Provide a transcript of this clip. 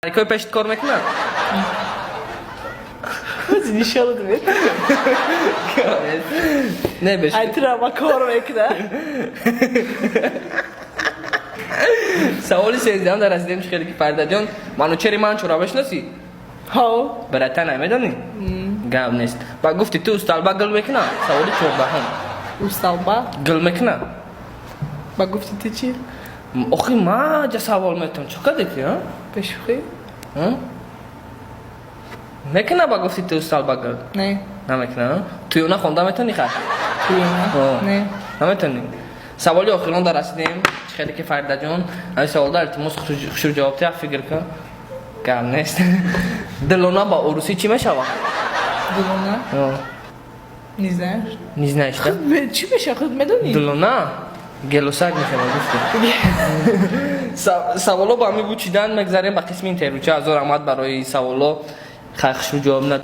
کوی پشت کار میکنه؟ از نشان داد. نه بش. ایترا ما کار میکنه. سوالی سیزدهم در رسیدیم خیلی که فردا جان منو چری من چرا بشناسی؟ ها. برات نمیدونی؟ گام نیست. با گفتی تو استالبا گل میکنه؟ سوالی چوب هم. استالبا؟ گل میکنه؟ با گفتی تو چی؟ آخی ما جا سوال میتونم چکار دیگه ها؟ بشوخی؟ میکنه با گفتی تو استالبا گل؟ نه. نمیکنه؟ توی اونا خونده میتونی خواهد؟ توی اونا؟ نه. نمیتونی. سوالی آخران در رسیدیم خیلی که فردا جان این سوال در التماس خشور جواب تیه فکر کن کم نیست. دلونا با اوروسی چی میشه وا؟ دلونا؟ نیز نشته؟ چی میشه خود میدونی؟ دلونا گلوسک میشه با گفتی. سوالا با همی بود چیدن مگذاریم با قسم این تیروچه هزار آمد برای سوالا خشور جواب نداره.